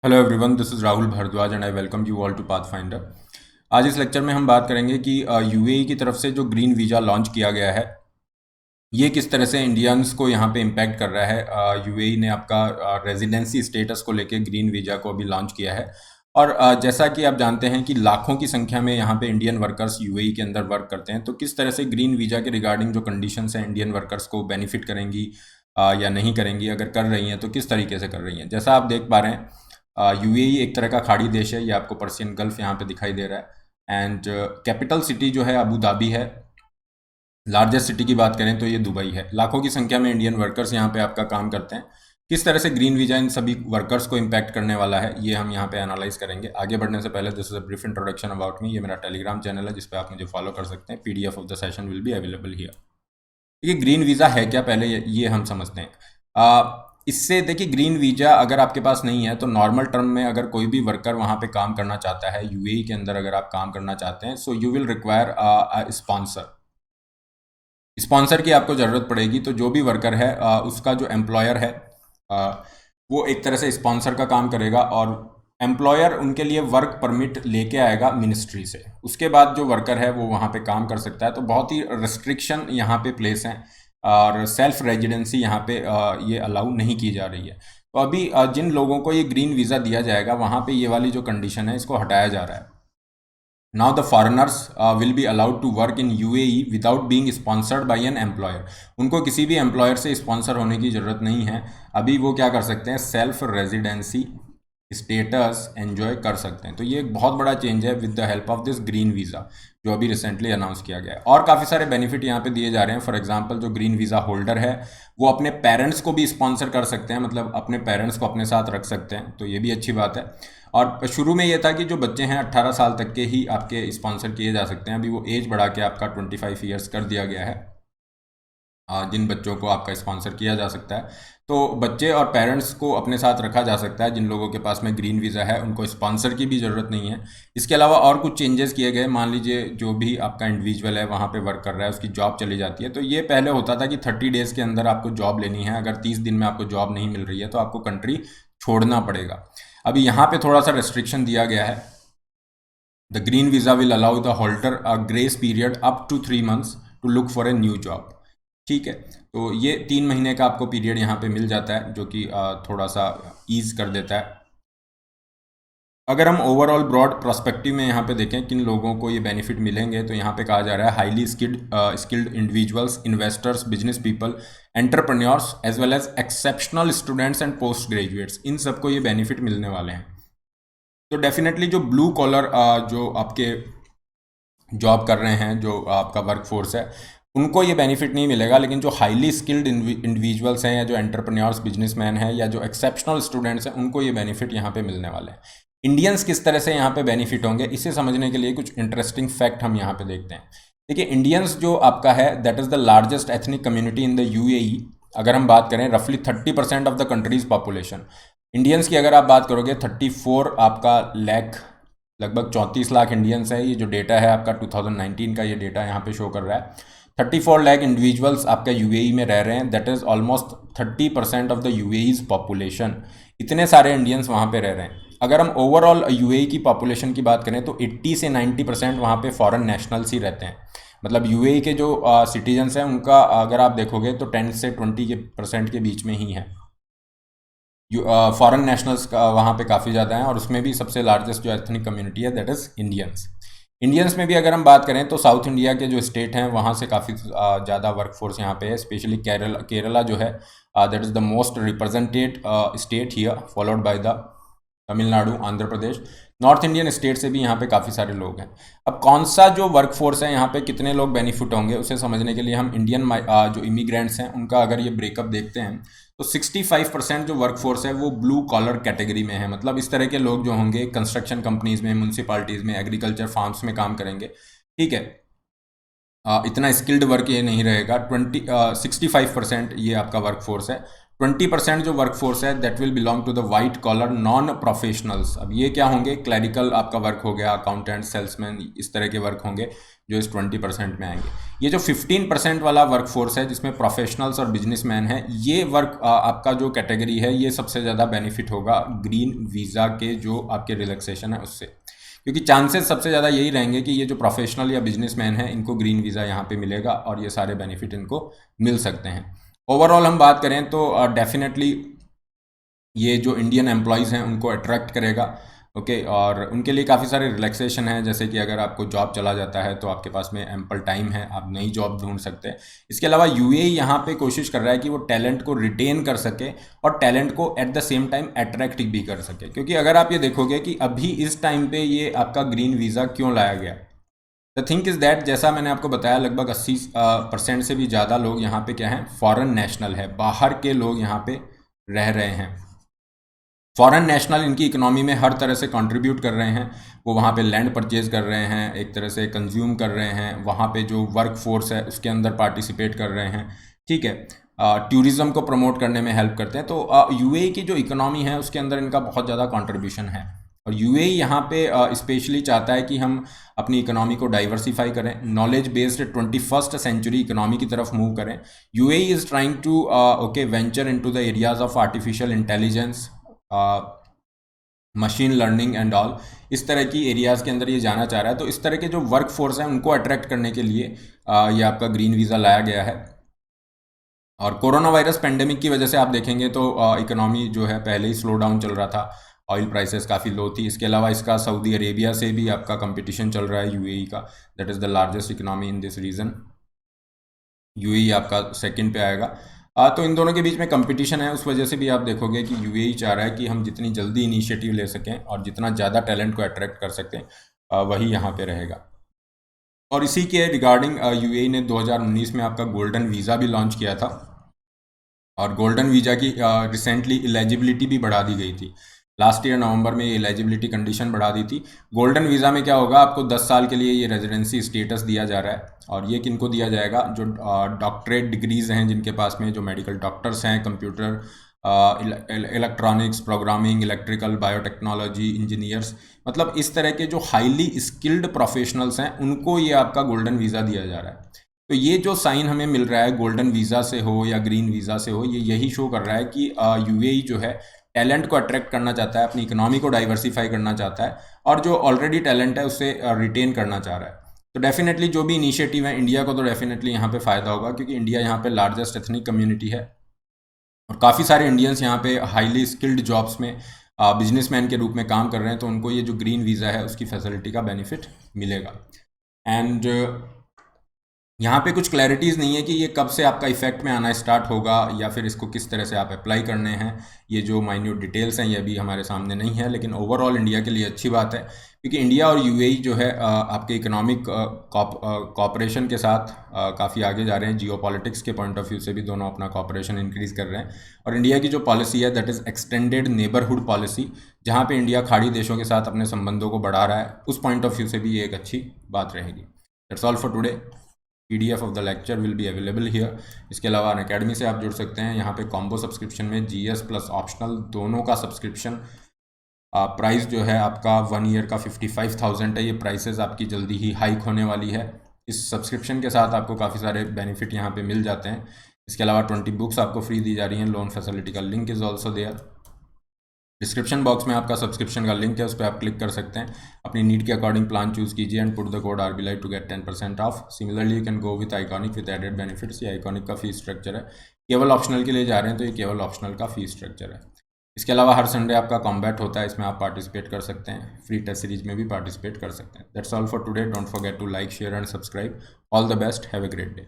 Hello everyone, this is Rahul Bhardwaj and I welcome you all to Pathfinder. आज इस lecture में हम बात करेंगे कि यूएई की तरफ से जो ग्रीन वीज़ा लॉन्च किया गया है ये किस तरह से इंडियंस को यहाँ पे इम्पैक्ट कर रहा है। यूएई ने आपका रेजिडेंसी स्टेटस को लेके ग्रीन वीज़ा को अभी लॉन्च किया है और जैसा कि आप जानते हैं कि लाखों की संख्या में यहाँ पे इंडियन वर्कर्स यूएई के अंदर वर्क करते हैं, तो किस तरह से ग्रीन वीज़ा के रिगार्डिंग जो कंडीशंस हैं इंडियन वर्कर्स को बेनिफिट करेंगी या नहीं करेंगी, अगर कर रही हैं तो किस तरीके से कर रही हैं। जैसा आप देख पा रहे हैं, यूएई एक तरह का खाड़ी देश है, ये आपको पर्शियन गल्फ यहाँ पे दिखाई दे रहा है एंड कैपिटल सिटी जो है अबू धाबी है। लार्जेस्ट सिटी की बात करें तो ये दुबई है। लाखों की संख्या में इंडियन वर्कर्स यहाँ पे आपका काम करते हैं। किस तरह से ग्रीन वीज़ा इन सभी वर्कर्स को इम्पैक्ट करने वाला है ये हम यहाँ पे एनालाइज करेंगे। आगे बढ़ने से पहले this is a brief introduction about me. ये मेरा टेलीग्राम चैनल है जिस पे आप मुझे फॉलो कर सकते हैं। PDF of the session will be available here. ये ग्रीन वीज़ा है क्या, पहले ये हम समझते हैं। इससे देखिए, ग्रीन वीज़ा अगर आपके पास नहीं है तो नॉर्मल टर्म में अगर कोई भी वर्कर वहाँ पे काम करना चाहता है, यूएई के अंदर अगर आप काम करना चाहते हैं, so you will require sponsor. Sponsor की आपको ज़रूरत पड़ेगी। तो जो भी वर्कर है उसका जो एम्प्लॉयर है आ, वो एक तरह से स्पॉन्सर का काम करेगा और एम्प्लॉयर उनके लिए वर्क परमिट लेके आएगा मिनिस्ट्री से। उसके बाद जो वर्कर है वो वहाँ पे काम कर सकता है। तो बहुत ही रिस्ट्रिक्शन यहाँ पे प्लेस हैं और सेल्फ रेजिडेंसी यहाँ पे ये अलाउ नहीं की जा रही है। तो अभी जिन लोगों को ये ग्रीन वीज़ा दिया जाएगा वहाँ पे ये वाली जो कंडीशन है इसको हटाया जा रहा है। Now the foreigners will be allowed to work in UAE without being sponsored by an employer। उनको किसी भी एम्प्लॉयर से स्पॉन्सर होने की ज़रूरत नहीं है। अभी वो क्या कर सकते हैं, सेल्फ रेजिडेंसी स्टेटस एंजॉय कर सकते हैं। तो ये एक बहुत बड़ा चेंज है with the help of this green visa जो अभी रिसेंटली अनाउंस किया गया है। और काफ़ी सारे बेनिफिट यहाँ पे दिए जा रहे हैं। फॉर एग्जांपल, जो ग्रीन वीज़ा होल्डर है वो अपने पेरेंट्स को भी स्पॉन्सर कर सकते हैं, मतलब अपने पेरेंट्स को अपने साथ रख सकते हैं। तो ये भी अच्छी बात है। और शुरू में ये था कि जो बच्चे हैं 18 साल तक के ही आपके स्पॉन्सर किए जा सकते हैं। अभी वो एज बढ़ा के आपका 25 ईयर्स कर दिया गया है जिन बच्चों को आपका स्पॉन्सर किया जा सकता है। तो बच्चे और पेरेंट्स को अपने साथ रखा जा सकता है। जिन लोगों के पास में ग्रीन वीज़ा है उनको स्पॉन्सर की भी ज़रूरत नहीं है। इसके अलावा और कुछ चेंजेस किए गए। मान लीजिए जो भी आपका इंडिविजुअल है वहाँ पे वर्क कर रहा है, उसकी जॉब चली जाती है। तो ये पहले होता था कि 30 डेज़ के अंदर आपको जॉब लेनी है। अगर 30 दिन में आपको जॉब नहीं मिल रही है तो आपको कंट्री छोड़ना पड़ेगा। अभी यहाँ पे थोड़ा सा रेस्ट्रिक्शन दिया गया है। The green visa will allow the holder a grace period up to 3 months to look for a new job. ठीक है, तो ये 3 महीने का आपको पीरियड यहाँ पे मिल जाता है जो कि थोड़ा सा ईज कर देता है। अगर हम ओवरऑल ब्रॉड पर्सपेक्टिव में यहाँ पे देखें किन लोगों को ये बेनिफिट मिलेंगे, तो यहाँ पे कहा जा रहा है highly skilled individuals, investors, business people, entrepreneurs as well as exceptional students and post graduates, इन सबको ये बेनिफिट मिलने वाले हैं। तो डेफिनेटली जो ब्लू कॉलर जो आपके जॉब कर रहे हैं, जो आपका वर्क फोर्स है, उनको ये बेनिफिट नहीं मिलेगा। लेकिन जो हाईली स्किल्ड इंडिविजुअल्स हैं या जो एंटरप्रेन्योर्स, बिजनेसमैन हैं या जो एक्सेप्शनल स्टूडेंट्स हैं, उनको ये बेनिफिट यहाँ पे मिलने वाले हैं। इंडियंस किस तरह से यहाँ पे बेनिफिट होंगे, इसे समझने के लिए कुछ इंटरेस्टिंग फैक्ट हम यहाँ पे देखते हैं। देखिए, इंडियंस जो आपका है that is the largest ethnic community in the UAE. अगर हम बात करें रफली 30% of the countries population, Indians की अगर आप बात करोगे 34 आपका लैख, लगभग 34 लाख इंडियंस है। ये जो डेटा है आपका 2019 का ये डेटा यहाँ पे शो कर रहा है। 34 लाख इंडिविजुअल्स आपका यूएई में रह रहे हैं। That is almost 30% of the UAE's population. इतने सारे इंडियंस वहाँ पे रह रहे हैं। अगर हम ओवरऑल यूएई की पॉपुलेशन की बात करें तो 80 से 90% वहाँ पे फॉरेन नेशनल्स ही रहते हैं। मतलब यूएई के जो सिटीजन्स हैं उनका अगर आप देखोगे तो 10 से 20% के बीच में ही है। फॉरेन नेशनल्स का वहाँ पे काफ़ी ज़्यादा हैं और उसमें भी सबसे लार्जेस्ट जो एथनिक कम्युनिटी है दैट इज़ इंडियंस। इंडियंस में भी अगर हम बात करें तो साउथ इंडिया के जो स्टेट हैं वहाँ से काफ़ी ज़्यादा वर्कफोर्स यहाँ पे है। स्पेशली केरला जो है that is the most represented state here, followed by the Tamil Nadu, Andhra Pradesh. North Indian state से भी यहाँ पे काफ़ी सारे लोग हैं। अब कौन सा जो वर्कफोर्स है यहाँ पे कितने लोग बेनिफिट होंगे उसे समझने के लिए हम इंडियन जो इमिग्रेंट्स हैं उनका अगर ये ब्रेकअप देखते हैं तो 65% जो वर्कफोर्स है वो ब्लू कॉलर कैटेगरी में है। मतलब इस तरह के लोग जो होंगे कंस्ट्रक्शन कंपनीज में, म्यूनसिपालिटीज़ में, एग्रीकल्चर फार्म्स में काम करेंगे। ठीक है, इतना स्किल्ड वर्क ये नहीं रहेगा। 65% ये आपका वर्कफोर्स है। 20% जो वर्कफोर्स है that will belong to the white collar non professionals. अब ये क्या होंगे, क्लैरिकल आपका वर्क हो गया, अकाउंटेंट, सेल्समैन, इस तरह के वर्क होंगे जो इस 20% में आएंगे। ये जो 15% वाला वर्कफोर्स है जिसमें प्रोफेशनल्स और बिजनेसमैन है, ये वर्क आपका जो कैटेगरी है ये सबसे ज़्यादा बेनिफिट होगा ग्रीन वीज़ा के जो आपके रिलैक्सेशन है उससे, क्योंकि चांसेस सबसे ज़्यादा यही रहेंगे कि ये जो प्रोफेशनल या बिजनेसमैन है इनको ग्रीन वीज़ा यहाँ पे मिलेगा और ये सारे बेनिफिट इनको मिल सकते हैं। ओवरऑल हम बात करें तो डेफिनेटली ये जो इंडियन एम्प्लॉयज़ हैं उनको अट्रैक्ट करेगा। ओके, और उनके लिए काफ़ी सारे रिलैक्सेशन है, जैसे कि अगर आपको जॉब चला जाता है तो आपके पास में एम्पल टाइम है, आप नई जॉब ढूंढ सकते हैं। इसके अलावा यूएई यहाँ पे कोशिश कर रहा है कि वो टैलेंट को रिटेन कर सके और टैलेंट को at the same time attract भी कर सके, क्योंकि अगर आप ये देखोगे कि अभी इस टाइम पे ये आपका ग्रीन वीज़ा क्यों लाया गया, द थिंक इज़ दैट, जैसा मैंने आपको बताया लगभग 80% से भी ज़्यादा लोग यहाँ पे क्या हैं, फॉरेन नेशनल है, बाहर के लोग यहाँ पे रह रहे हैं। फॉरेन नेशनल इनकी इकोनॉमी में हर तरह से कंट्रीब्यूट कर रहे हैं, वो वहाँ पे लैंड परचेज कर रहे हैं, एक तरह से कंज्यूम कर रहे हैं, वहाँ पे जो वर्क फोर्स है उसके अंदर पार्टिसिपेट कर रहे हैं, ठीक है, टूरिज़्म को प्रमोट करने में हेल्प करते हैं। तो यूएई की जो इकोनॉमी है उसके अंदर इनका बहुत ज़्यादा कंट्रीब्यूशन है, और यूएई यहाँ पे स्पेशली चाहता है कि हम अपनी इकोनॉमी को डाइवर्सिफाई करें, knowledge based 21st century economy की तरफ मूव करें। UAE is trying to venture into the areas of artificial intelligence, machine learning and all, इस तरह की एरियाज़ के अंदर ये जाना चाह रहा है। तो इस तरह के जो वर्क फोर्स हैं उनको अट्रैक्ट करने के लिए ये आपका ग्रीन वीज़ा लाया गया है। और कोरोना वायरस पेंडेमिक की वजह से आप देखेंगे तो इकोनॉमी जो है पहले ही स्लो डाउन चल रहा था, ऑयल प्राइसेस काफ़ी लो थी। इसके अलावा इसका सऊदी अरेबिया से भी आपका कंपटीशन चल रहा है यूएई का, that is the largest economy in this region. UAE आपका सेकंड पे आएगा। तो इन दोनों के बीच में कंपटीशन है, उस वजह से भी आप देखोगे कि यूएई चाह रहा है कि हम जितनी जल्दी इनिशिएटिव ले सकें और जितना ज़्यादा टैलेंट को अट्रैक्ट कर सकें वही यहाँ पे रहेगा। और इसी के रिगार्डिंग यूएई ने 2019 में आपका गोल्डन वीज़ा भी लॉन्च किया था, और गोल्डन वीज़ा की रिसेंटली एलिजिबिलिटी भी बढ़ा दी गई थी। लास्ट ईयर नवंबर में ये एलिजिबिलिटी कंडीशन बढ़ा दी थी। गोल्डन वीज़ा में क्या होगा, आपको 10 साल के लिए ये रेजिडेंसी स्टेटस दिया जा रहा है, और ये किनको दिया जाएगा, जो डॉक्टरेट डिग्रीज़ हैं जिनके पास में, जो मेडिकल डॉक्टर्स हैं, computer, electronics, programming, electrical, biotechnology, engineers, मतलब इस तरह के जो हाईली स्किल्ड प्रोफेशनल्स हैं उनको ये आपका गोल्डन वीज़ा दिया जा रहा है। तो ये जो साइन हमें मिल रहा है गोल्डन वीज़ा से हो या ग्रीन वीज़ा से हो, ये यही शो कर रहा है कि यूएई जो है टैलेंट को अट्रैक्ट करना चाहता है, अपनी इकोनॉमी को डाइवर्सिफाई करना चाहता है, और जो ऑलरेडी टैलेंट है उससे रिटेन करना चाह रहा है। तो डेफिनेटली जो भी इनिशिएटिव है, इंडिया को तो डेफिनेटली यहाँ पे फ़ायदा होगा, क्योंकि इंडिया यहाँ पे लार्जेस्ट एथनिक कम्युनिटी है, और काफ़ी सारे इंडियंस यहाँ पे हाईली स्किल्ड जॉब्स में बिजनेसमैन के रूप में काम कर रहे हैं, तो उनको ये जो ग्रीन वीज़ा है उसकी फैसिलिटी का बेनिफिट मिलेगा। एंड यहाँ पे कुछ क्लैरिटीज़ नहीं है कि ये कब से आपका इफेक्ट में आना स्टार्ट होगा, या फिर इसको किस तरह से आप अप्लाई करने हैं। ये जो माइन्यूट डिटेल्स हैं ये अभी हमारे सामने नहीं है, लेकिन ओवरऑल इंडिया के लिए अच्छी बात है, क्योंकि इंडिया और यूएई जो है आपके इकोनॉमिक कॉपरेशन के साथ काफ़ी आगे जा रहे हैं। जियोपॉलिटिक्स के पॉइंट ऑफ व्यू से भी दोनों अपना कॉपरेशन इंक्रीज़ कर रहे हैं, और इंडिया की जो पॉलिसी है that is extended neighbourhood policy, जहाँ पे इंडिया खाड़ी देशों के साथ अपने संबंधों को बढ़ा रहा है, उस पॉइंट ऑफ व्यू से भी ये एक अच्छी बात रहेगी। That's all for today. PDF of the lecture will be available here. इसके अलावा अनअकैडमी से आप जुड़ सकते हैं। यहाँ पे कॉम्बो सब्सक्रिप्शन में GS प्लस ऑप्शनल दोनों का सब्सक्रिप्शन प्राइस जो है आपका 1 ईयर का 55,000 है। ये प्राइसेस आपकी जल्दी ही हाइक होने वाली है। इस सब्सक्रिप्शन के साथ आपको काफ़ी सारे बेनिफिट यहाँ पे मिल जाते हैं। इसके अलावा 20 बुक्स आपको फ्री दी जा रही हैं। लोन फैसिलिटी का link is also there. Description box में आपका सब्सक्रिप्शन का लिंक है, उस पर आप क्लिक कर सकते हैं। अपनी नीड के अकॉर्डिंग प्लान चूज़ कीजिए and put the code RBLIVE to get 10% off. Similarly you can go with iconic with added benefits. ये आइकॉनिक का फी स्ट्रक्चर है, केवल ऑप्शनल के लिए जा रहे हैं तो ये केवल ऑप्शनल का फी स्ट्रक्चर है। इसके अलावा हर संडे आपका कॉम्बैट होता है, इसमें आप पार्टिसिपेट कर सकते हैं। फ्री टेस्ट सीरीज में भी पार्टिसिपेट कर सकते हैं। That's all for today. Don't forget to like, share and subscribe. All the best, have a great day.